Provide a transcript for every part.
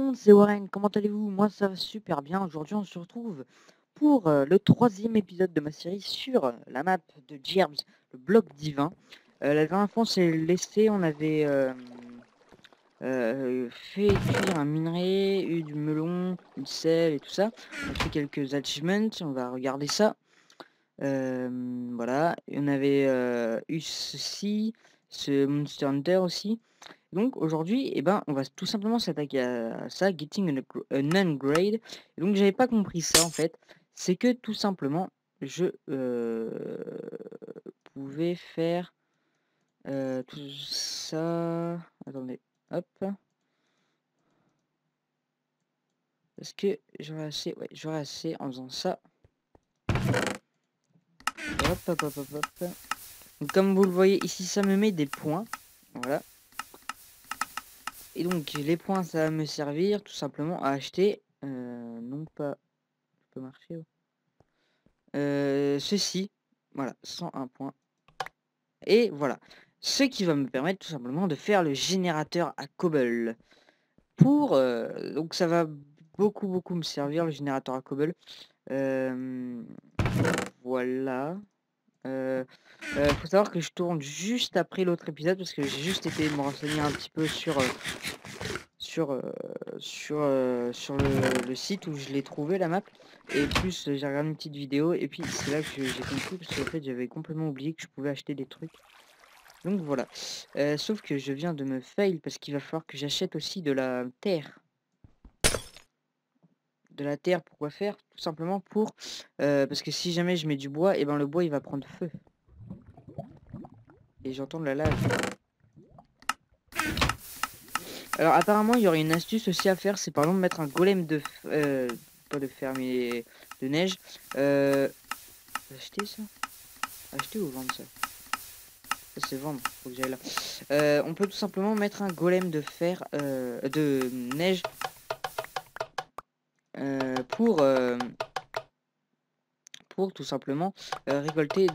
monde, c'est Warren, comment allez-vous? Moi ça va super bien. Aujourd'hui on se retrouve pour le troisième épisode de ma série sur la map de Gerbs, le bloc divin. La dernière fois on s'est laissé, on avait fait cuire un minerai, eu du melon, une sel et tout ça. On a fait quelques achievements, on va regarder ça. Voilà, et on avait eu ceci, ce Monster Hunter aussi. Donc aujourd'hui, eh ben, on va tout simplement s'attaquer à ça, getting an upgrade. Et donc j'avais pas compris ça en fait. C'est que tout simplement, je pouvais faire tout ça. Attendez, hop. Parce que j'aurais assez, ouais, j'aurais assez en faisant ça. Hop, hop, hop, hop, hop. Donc, comme vous le voyez ici, ça me met des points. Voilà. Et donc les points, ça va me servir tout simplement à acheter. Non pas. Ça peut marcher. Ouais. Ceci. Voilà, 101 points. Et voilà. Ce qui va me permettre tout simplement de faire le générateur à cobble. Donc ça va beaucoup me servir le générateur à cobble. Voilà. Faut savoir que je tourne juste après l'autre épisode parce que j'ai juste été me renseigner un petit peu sur le site où je l'ai trouvé la map, et plus j'ai regardé une petite vidéo et puis c'est là que j'ai compris, parce qu'en fait j'avais complètement oublié que je pouvais acheter des trucs. Donc voilà. Sauf que je viens de me fail parce qu'il va falloir que j'achète aussi de la terre. De la terre, pourquoi faire? Tout simplement pour parce que si jamais je mets du bois, et ben le bois il va prendre feu. Et j'entends de la lave. Alors apparemment il y aurait une astuce aussi à faire, c'est par exemple mettre un golem de pas de fer mais de neige. Acheter ça? Acheter ou vendre ça? Ça c'est vendre, faut que j'aille là. On peut tout simplement mettre un golem de fer, de neige pour tout simplement récolter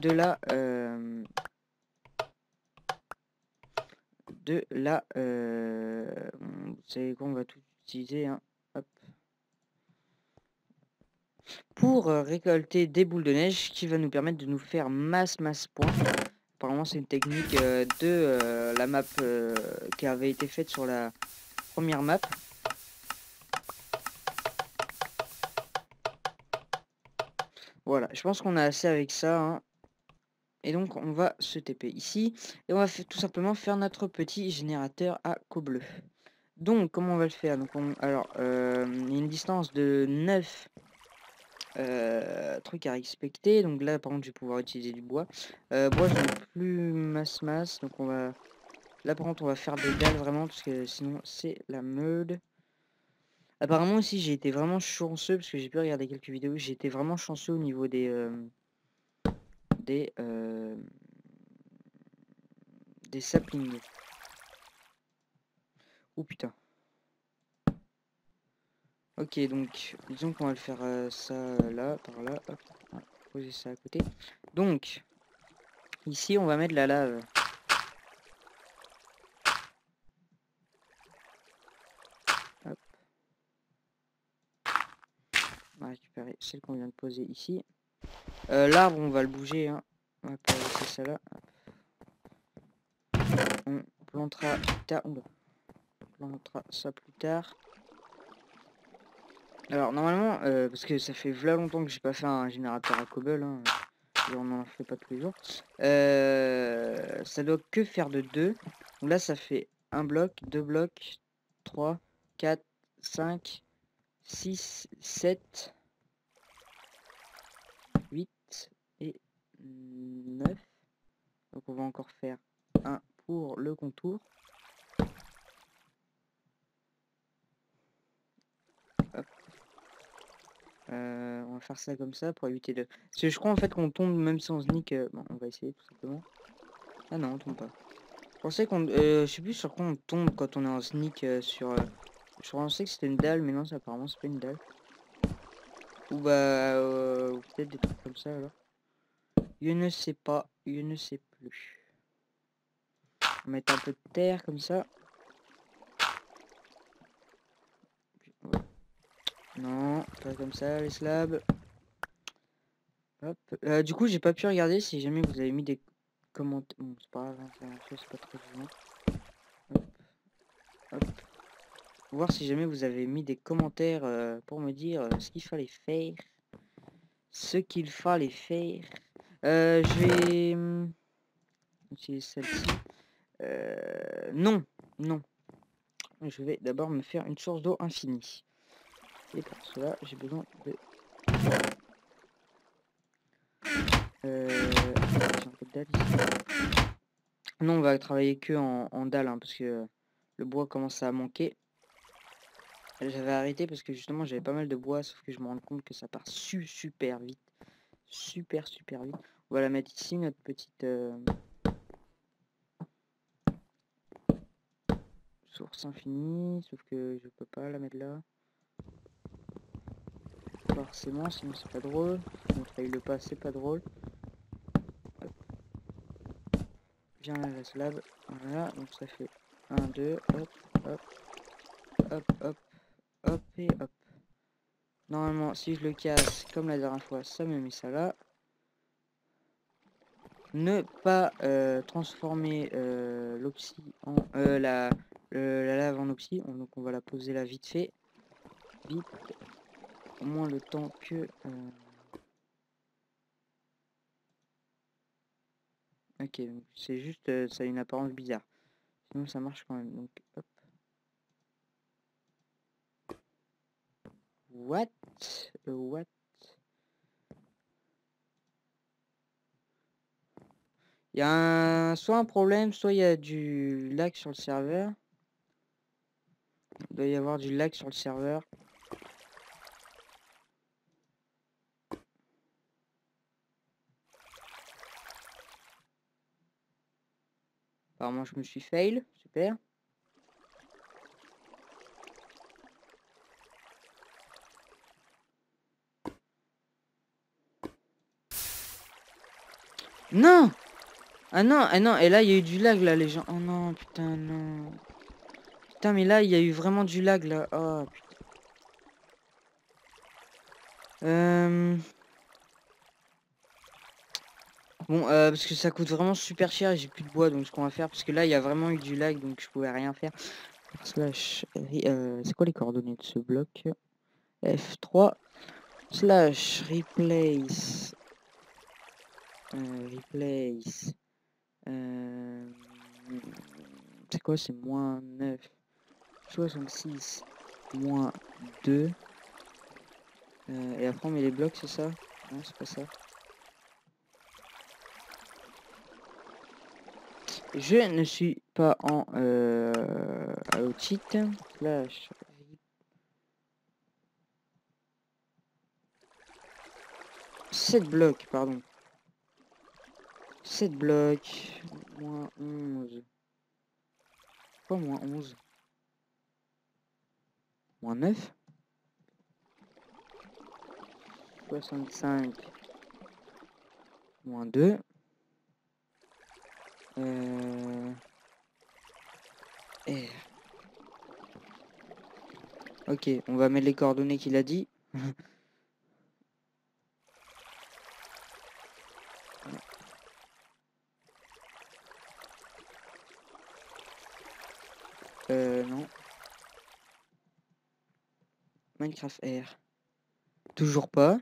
c'est quoi, on va tout utiliser, hein. Hop. Pour récolter des boules de neige qui va nous permettre de nous faire masse points. Apparemment c'est une technique de la map qui avait été faite sur la première map. Voilà, je pense qu'on a assez avec ça, hein. Et donc on va se TP ici et on va tout simplement faire notre petit générateur à cobble. Donc comment on va le faire? Donc alors il y a une distance de 9 trucs à respecter. Donc là par contre je vais pouvoir utiliser du bois. Bois je n'ai plus masse, donc on va là par contre on va faire des dalles vraiment parce que sinon c'est la meule. Apparemment aussi j'ai été vraiment chanceux parce que j'ai pu regarder quelques vidéos, j'ai été vraiment chanceux au niveau des saplings. Oh putain. Ok, donc disons qu'on va le faire ça là, par là, hop, on va poser ça à côté. Donc ici on va mettre la lave. Hop. On va récupérer celle qu'on vient de poser ici. L'arbre on va le bouger, hein. On va pas laisser ça là. On plantera plus tard. Oula. On plantera ça plus tard. Alors normalement, parce que ça fait v'là longtemps que j'ai pas fait un générateur à cobble, hein, et on n'en fait pas tous les jours. Ça doit que faire de 2. Donc là ça fait un bloc, 2 blocs, 3, 4, 5, 6, 7, 8 et 9. Donc on va encore faire un pour le contour. Hop. On va faire ça comme ça pour éviter de... Parce que je crois en fait qu'on tombe même si on se nique... Bon, on va essayer tout simplement. Ah non, on tombe pas. Je pensais qu'on... je sais plus sur quoi on tombe quand on est en sneak sur... Je pensais que c'était une dalle, mais non, ça apparemment c'est pas une dalle. Ou bah... ou peut-être des trucs comme ça alors. Je ne sais pas, je ne sais plus. On va mettre un peu de terre comme ça. Non, pas comme ça, les slabs. Hop. Du coup, j'ai pas pu regarder si jamais vous avez mis des commentaires. Bon, c'est pas grave, hein, c'est pas très gênant. Hop, hop. Voir si jamais vous avez mis des commentaires pour me dire ce qu'il fallait faire. Ce qu'il fallait faire. Je vais utiliser celle-ci. Non, non. Je vais d'abord me faire une source d'eau infinie. Et pour cela, j'ai besoin de... j'ai un peu de dalle ici. Non, on va travailler que en dalle, hein, parce que le bois commence à manquer. J'avais arrêté parce que justement j'avais pas mal de bois, sauf que je me rends compte que ça part super vite. Super vite. On va la mettre ici, notre petite source infinie, sauf que je peux pas la mettre là. Forcément, sinon c'est pas drôle. On failli le pas, c'est pas drôle. Hop. Viens là, la slab. Voilà, donc ça fait 1, 2, hop, hop, hop, hop, hop et hop. Normalement, si je le casse comme la dernière fois, ça me met ça là. Ne pas transformer l'opsie en la lave en opsie. Donc on va la poser là vite fait. Vite. Au moins le temps que... Ok, donc c'est juste, ça a une apparence bizarre. Sinon ça marche quand même. Donc hop. What? What? Il y a soit un problème, soit il y a du lag sur le serveur. Il doit y avoir du lag sur le serveur. Apparemment je me suis fail. Super. Non! Ah non, et là il y a eu du lag là les gens. Oh non, putain, non. Putain, mais là il y a eu vraiment du lag là. Oh putain. Bon, parce que ça coûte vraiment super cher et j'ai plus de bois, donc ce qu'on va faire, parce que là il y a vraiment eu du lag, donc je pouvais rien faire. Slash, c'est quoi les coordonnées de ce bloc? F3 slash replace. Replace. C'est quoi? C'est moins 9, 66, moins 2. Et après on met les blocs, c'est ça? Non, c'est pas ça. Je ne suis pas en outil. Slash 7 blocs, pardon. 7 blocs. Moins 11. Pourquoi moins 11? Moins 9. 65. Moins 2. R. Ok, on va mettre les coordonnées qu'il a dit. Non. Minecraft R. Toujours pas.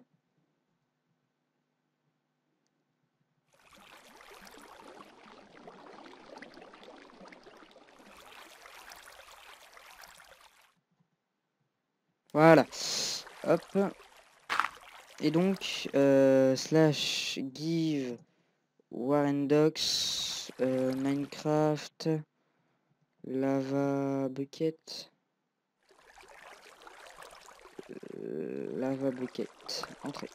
Voilà. Hop. Et donc, slash give Warrendocs Minecraft Lava Bucket. Lava Bucket. Entrée.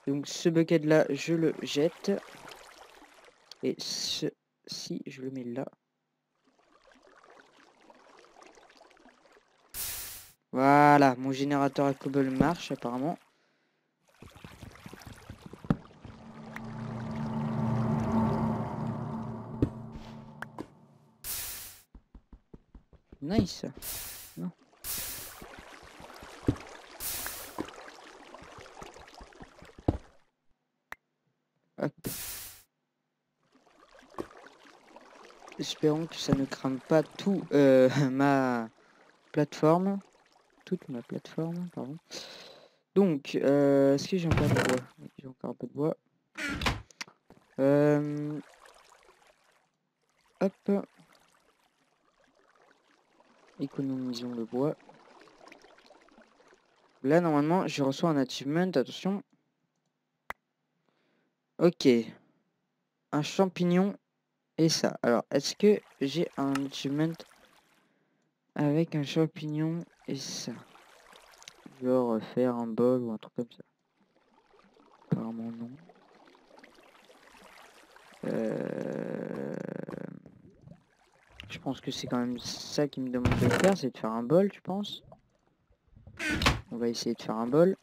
Donc ce bucket là, je le jette. Et ceci, je le mets là. Voilà, mon générateur à cobble marche apparemment. Nice. Non. Espérons que ça ne crame pas tout ma plateforme. Toute ma plateforme, pardon. Donc, est-ce que j'ai encore de bois? Oui, j'ai encore un peu de bois. Hop. Économisons le bois. Là, normalement, je reçois un achievement. Attention. Ok. Un champignon et ça. Alors, est-ce que j'ai un achievement avec un champignon et ça? Genre faire un bol ou un truc comme ça. Apparemment non. Je pense que c'est quand même ça qui me demande de faire, c'est de faire un bol, tu penses? On va essayer de faire un bol.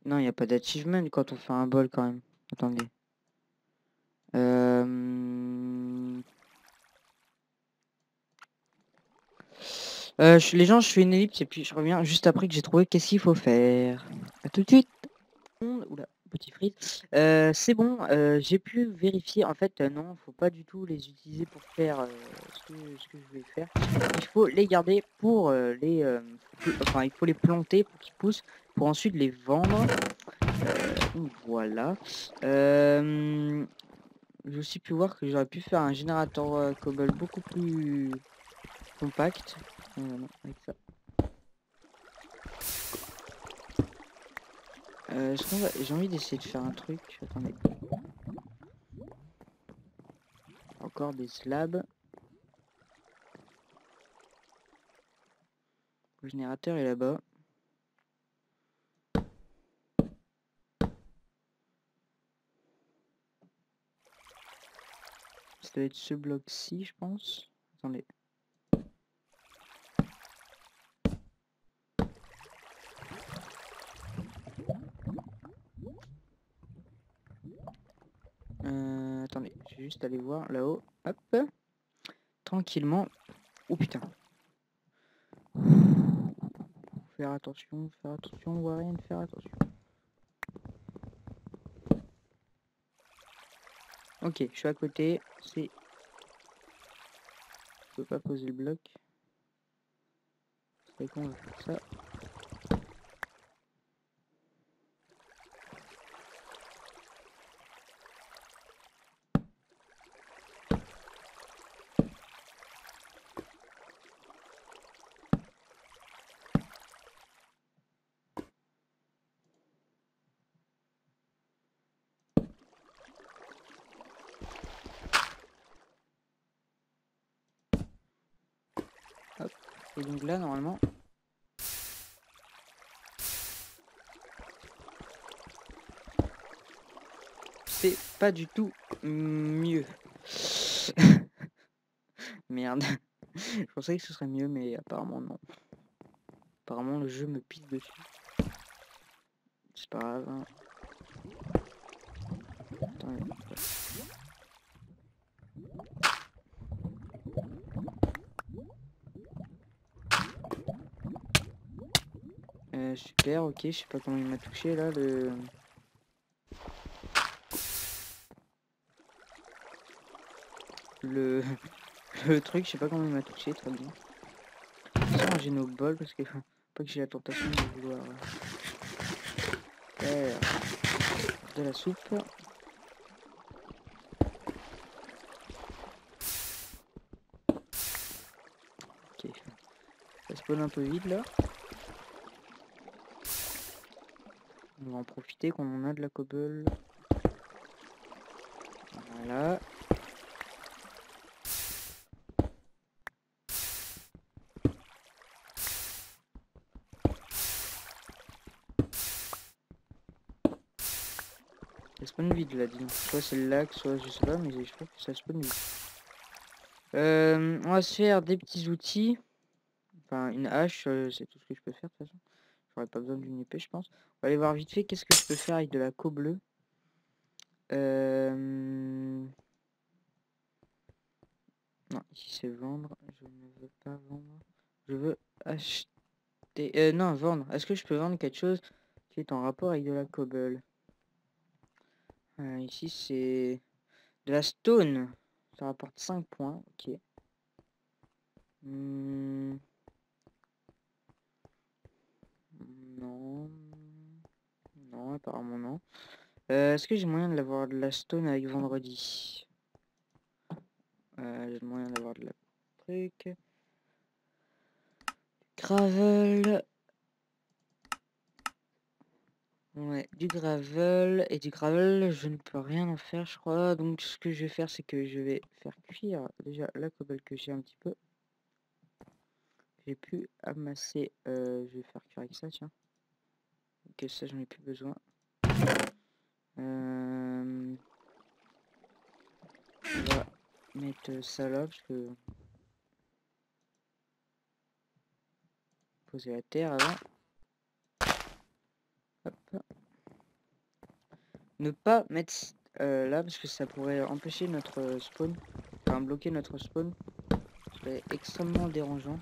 Non, il n'y a pas d'achievement quand on fait un bol quand même. Attendez. Les gens, je fais une ellipse et puis je reviens juste après que j'ai trouvé qu'est-ce qu'il faut faire. À tout de suite. Oula, petit frise. C'est bon, j'ai pu vérifier. En fait, non, faut pas du tout les utiliser pour faire ce que je vais faire. Il faut les garder pour enfin, il faut les planter pour qu'ils poussent, pour ensuite les vendre. Donc voilà. J'ai aussi pu voir que j'aurais pu faire un générateur cobble beaucoup plus compact. Non, avec ça. J'ai envie d'essayer de faire un truc. Attendez. Encore des slabs. Le générateur est là-bas. Ça doit être ce bloc-ci, je pense. Attendez. Attendez, je vais juste aller voir là-haut. Hop. Tranquillement. Oh putain. Faire attention, Warren, faire attention. Ok, je suis à côté. C'est... Je peux pas poser le bloc. C'est con, on va faire ça. Hop. Et donc là, normalement... c'est pas du tout mieux. Merde. Je pensais que ce serait mieux, mais apparemment non. Apparemment le jeu me pisse dessus. C'est pas grave. Hein. Attends, super, ok, je sais pas comment il m'a touché là, le le truc, je sais pas comment il m'a touché, très bien. Ça, ranger nos bols parce que pas que j'ai la tentation de vouloir faire de la soupe. Ok, ça spawn un peu vide là. On va en profiter quand on a de la cobble. Voilà. Ça spawn vide là, dis donc. Soit c'est le lac, soit je sais pas, mais je trouve que ça spawn vide. On va se faire des petits outils. Enfin, une hache, c'est tout ce que je peux faire de toute façon. J'aurais pas besoin d'une épée, je pense. On va aller voir vite fait qu'est-ce que je peux faire avec de la cobble. Non, ici c'est vendre. Je ne veux pas vendre. Je veux acheter. Non, vendre. Est-ce que je peux vendre quelque chose qui est en rapport avec de la cobble. Ici, c'est de la stone. Ça rapporte 5 points. Ok. Non. Non, apparemment non. Est-ce que j'ai moyen de l'avoir de la stone avec vendredi? J'ai moyen d'avoir de la truc. Gravel. Ouais, du gravel. Et du gravel, je ne peux rien en faire, je crois. Donc, ce que je vais faire, c'est que je vais faire cuire déjà la cobble que j'ai un petit peu. J'ai pu amasser. Je vais faire cuire avec ça, tiens. Ok, ça, j'en ai plus besoin. On va mettre ça là, parce que... Poser la terre avant. Hop. Ne pas mettre là, parce que ça pourrait empêcher notre spawn. Enfin, bloquer notre spawn. Ce serait extrêmement dérangeant.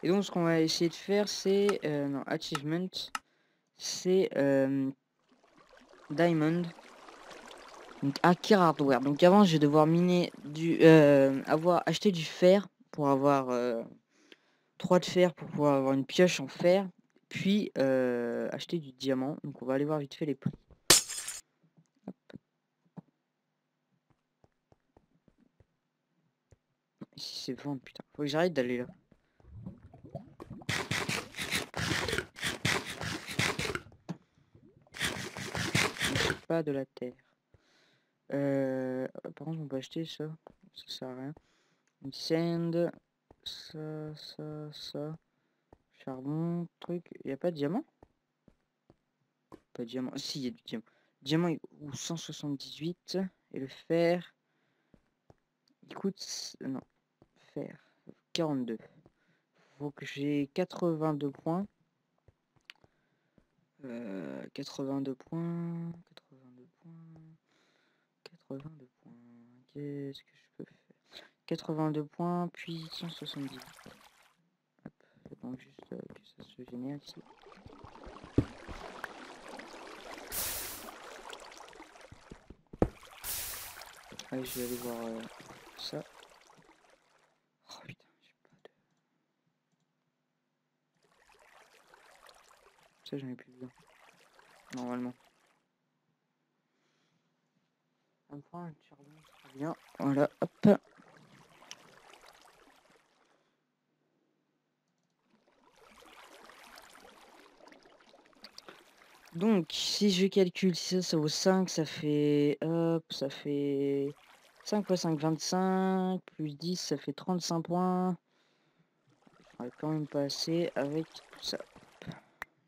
Et donc, ce qu'on va essayer de faire, c'est... non, achievement. C'est... Diamond. Donc, hacker hardware. Donc, avant, je vais devoir miner du... avoir acheté du fer pour avoir... 3 de fer pour pouvoir avoir une pioche en fer. Puis, acheter du diamant. Donc, on va aller voir vite fait les prix. Hop. Ici, c'est vendre, putain. Faut que j'arrête d'aller là. Pas de la terre. Par contre, on peut acheter ça. Ça sert à rien. Une sand. Ça. Charbon, truc. Il n'y a pas de diamant? Pas de diamant. Si, il y a du diamant. Diamant ou 178. Et le fer. Il coûte. Non. Fer. 42. Faut que j'ai 82 points. 82 points. 82 points. 82 points. Qu'est-ce que je peux faire? 82 points, puis 170. Hop, donc juste que ça se génère ici. Allez, je vais aller voir ça. Oh putain, j'ai pas de... Ça, j'en ai plus besoin. Normalement. On prend un charbon, très bien. Voilà, hop. Donc, si je calcule, si ça vaut 5, ça fait... Hop, ça fait... 5 fois 5, 25, plus 10, ça fait 35 points. J'aurais quand même pas assez avec tout ça.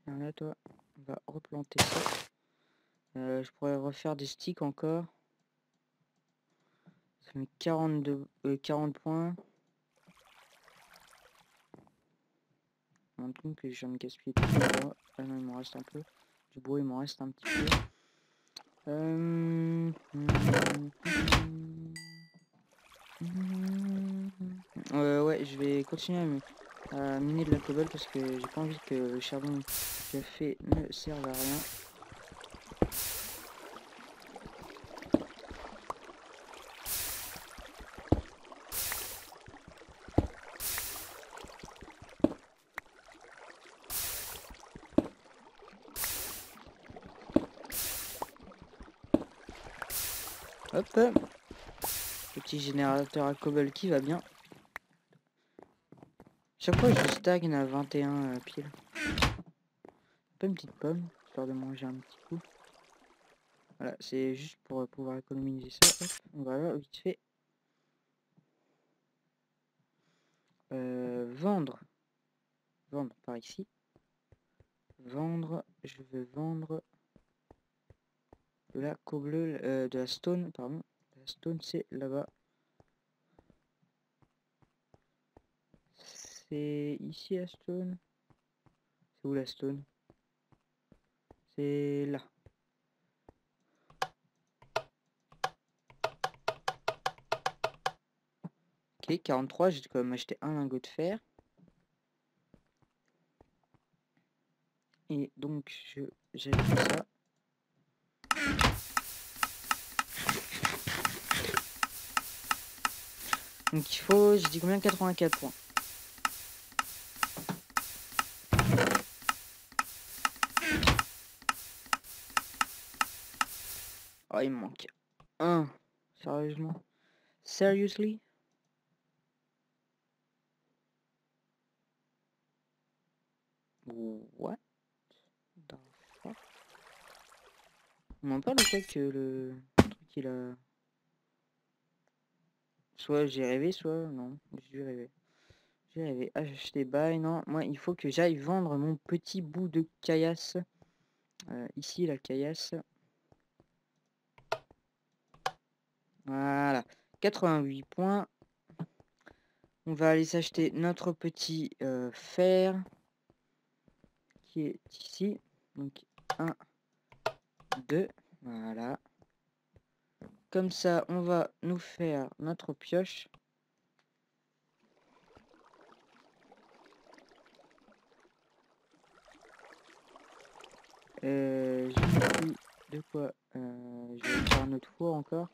Là, toi, on va replanter ça. Je pourrais refaire des sticks encore. Ça met 40 points. Un truc que je viens de gaspiller tout le bois. Ah non, il m'en reste un peu. Du bois, il m'en reste un petit peu. Ouais, je vais continuer à miner de la cobble parce que j'ai pas envie que le charbon que j'ai fait ne serve à rien. Hop, petit générateur à cobble qui va bien. Chaque fois je stagne à 21 piles. Pas une petite pomme, histoire de manger un petit coup. Voilà, c'est juste pour pouvoir économiser ça. Hop, on va là, vite fait. Vendre. Vendre par ici. Vendre, je vais vendre de la cobble, de la stone, pardon. La stone, c'est là-bas. C'est ici la stone. C'est où la stone? C'est là. Ok, Ok, 43, j'ai quand même acheté un lingot de fer. Et donc, j'ajoute ça. Donc il faut, je dis combien? 84 points. Oh, il me manque un. Sérieusement? Seriously? What the fuck? On m'en parle ou quoi que le truc il a... Soit j'ai rêvé, soit non, j'ai dû rêver. J'ai rêvé. Acheter bail, non. Moi, il faut que j'aille vendre mon petit bout de caillasse. Ici, la caillasse. Voilà. 88 points. On va aller s'acheter notre petit fer. Qui est ici. Donc, 1, 2. Voilà. Comme ça, on va nous faire notre pioche. J'ai plus de quoi. Je vais faire un autre four encore.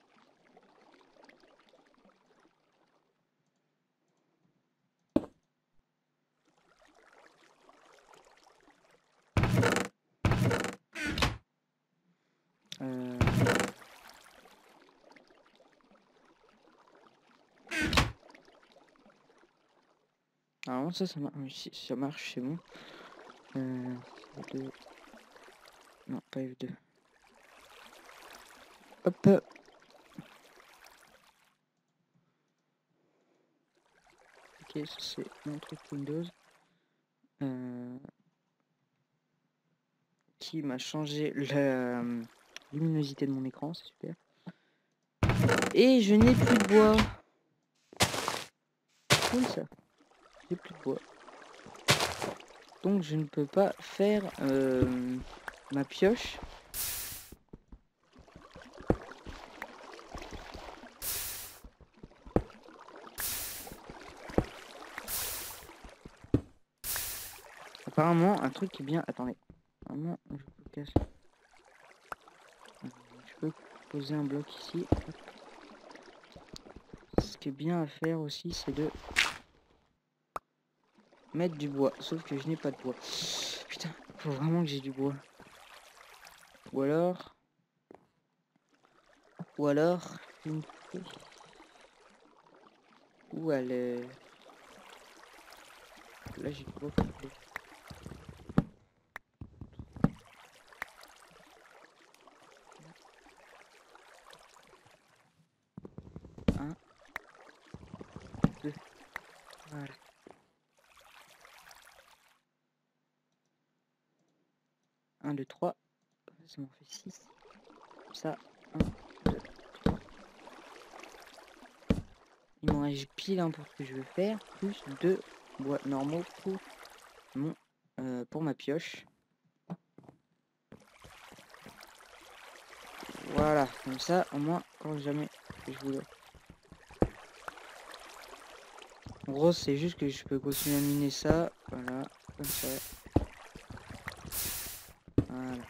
Alors ça marche, ça marche, c'est bon. F2. Non, pas F2. Hop. Ok, ça c'est mon truc Windows. Qui m'a changé la luminosité de mon écran, c'est super. Et je n'ai plus de bois. Cool ça. J'ai plus de bois. Donc je ne peux pas faire ma pioche. Apparemment, un truc qui est bien... Attendez. Apparemment, je peux casser. Je peux poser un bloc ici. Ce qui est bien à faire aussi, c'est de mettre du bois. Sauf que je n'ai pas de bois. Putain, faut vraiment que j'ai du bois. Ou alors... Une... Où elle est... Là, j'ai du bois. Un, deux. Voilà. Un, deux, trois. Ça m'en fait 6. Ça, 1, 2, 3. Il m'en reste pile un pour ce que je veux faire. Plus 2 bois normaux pour ma pioche. Voilà, comme ça, au moins, quand jamais je voulais. En gros, c'est juste que je peux continuer à miner ça. Voilà, comme ça. Voilà.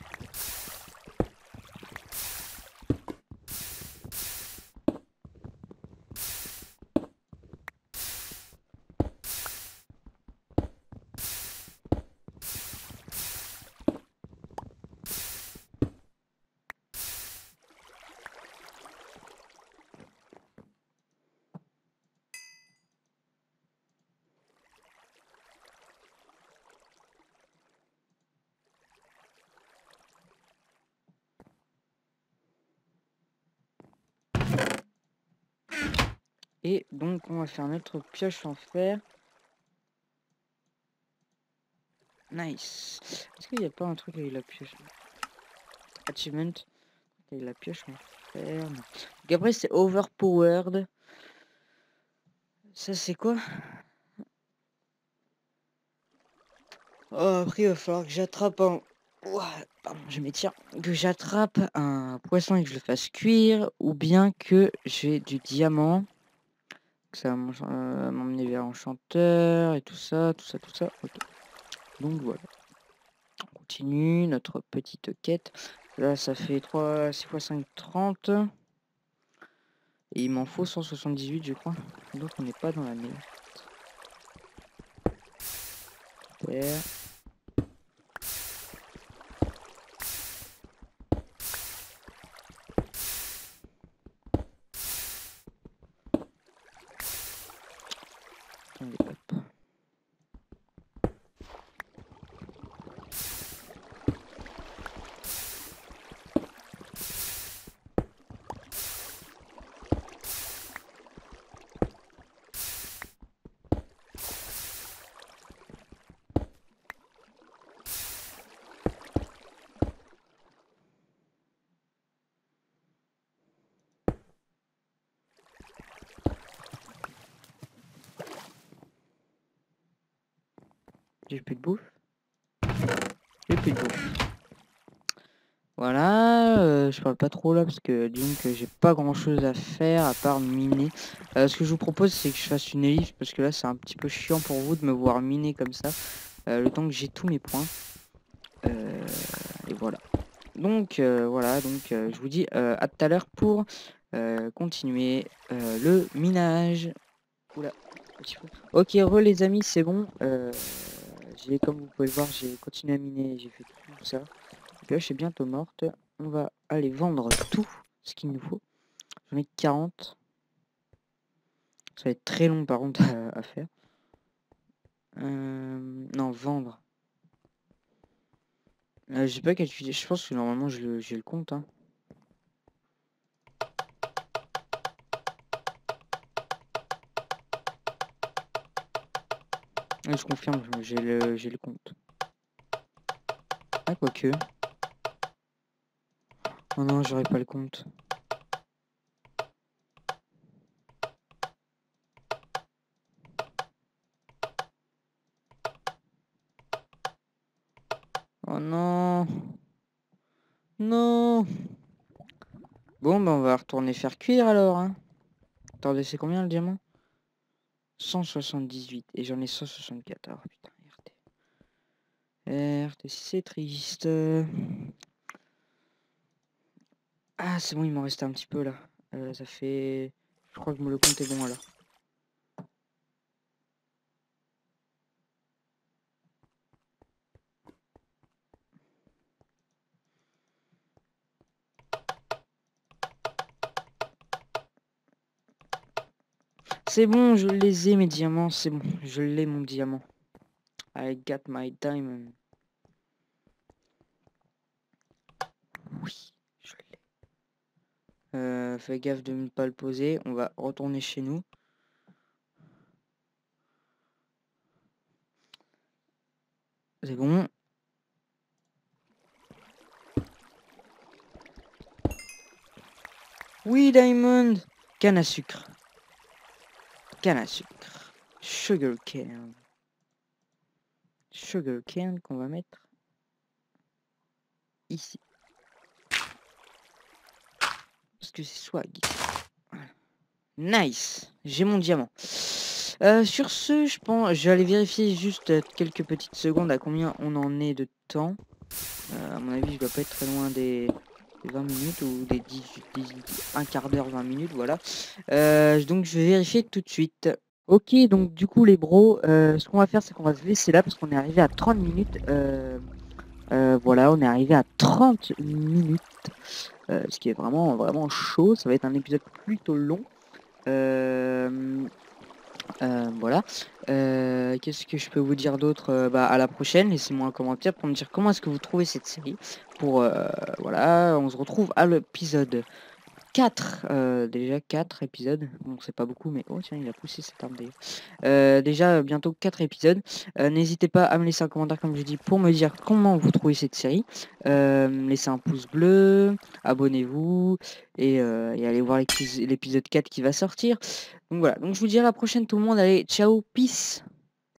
Et donc, on va faire notre pioche en fer. Nice. Est-ce qu'il n'y a pas un truc avec la pioche? Achievement. Avec la pioche en fer. Non. Donc après, c'est overpowered. Ça, c'est quoi? Oh, après, il va falloir que j'attrape un... Ouah, pardon, je m'étire. Que j'attrape un poisson et que je le fasse cuire. Ou bien que j'ai du diamant. Ça va m'emmener vers Enchanteur et tout ça, tout ça, tout ça. Ok. Donc voilà. On continue notre petite quête. Là, ça fait 3, 6 x 5, 30. Et il m'en faut 178, je crois. Donc on n'est pas dans la merde. Super. Attendez, hop. J'ai plus de bouffe. J'ai plus de bouffe. Voilà, je parle pas trop là parce que disons que j'ai pas grand chose à faire à part miner. Ce que je vous propose c'est que je fasse une ellipse parce que là c'est un petit peu chiant pour vous de me voir miner comme ça. Le temps que j'ai tous mes points. Et voilà. Donc voilà, donc je vous dis à tout à l'heure pour continuer le minage. Oula, petit peu. Ok, les amis, c'est bon. J'ai, comme vous pouvez le voir, j'ai continué à miner, j'ai fait tout ça. La pioche est bientôt morte. On va aller vendre tout ce qu'il nous faut. J'en ai 40. Ça va être très long par contre à faire. Non, vendre. J'ai pas calculé. Je pense que normalement j'ai le compte. Hein. Ouais, je confirme, j'ai le compte. Ah, quoique. Oh non, j'aurais pas le compte. Oh non. Non. Bon, bah on va retourner faire cuire alors. Hein. Attendez, c'est combien le diamant? 178. Et j'en ai 174. Putain, RT. RT, c'est triste. Ah, c'est bon, il m'en reste un petit peu là. Ça fait... Je crois que le compte est bon alors. C'est bon, je les ai mes diamants. C'est bon, je l'ai mon diamant. I got my diamond. Oui, je l'ai. Fais gaffe de ne pas le poser. On va retourner chez nous. C'est bon. Oui, Diamond. Canne à sucre. Canne à sucre. Sugar cane. Sugar cane qu'on va mettre ici. Parce que c'est swag. Voilà. Nice. J'ai mon diamant. Sur ce, je pense, j'allais vérifier juste quelques petites secondes à combien on en est de temps. À mon avis, je dois pas être très loin des 20 minutes ou des 10 un quart d'heure, 20 minutes, voilà. Donc je vais vérifier tout de suite. Ok, donc du coup les bros, ce qu'on va faire c'est qu'on va se laisser là parce qu'on est arrivé à 30 minutes. Voilà, on est arrivé à 30 minutes. Ce qui est vraiment, vraiment chaud. Ça va être un épisode plutôt long. Voilà. Qu'est-ce que je peux vous dire d'autre? Bah, à la prochaine. Laissez-moi un commentaire pour me dire comment est-ce que vous trouvez cette série. Voilà, on se retrouve à l'épisode 4. Déjà 4 épisodes. Bon, c'est pas beaucoup, mais oh tiens, il a poussé cette arme d'ailleurs. Déjà bientôt 4 épisodes. N'hésitez pas à me laisser un commentaire, comme je dis, pour me dire comment vous trouvez cette série. Laissez un pouce bleu, abonnez-vous et allez voir l'épisode 4 qui va sortir. Donc voilà, donc je vous dis à la prochaine tout le monde, allez, ciao, peace.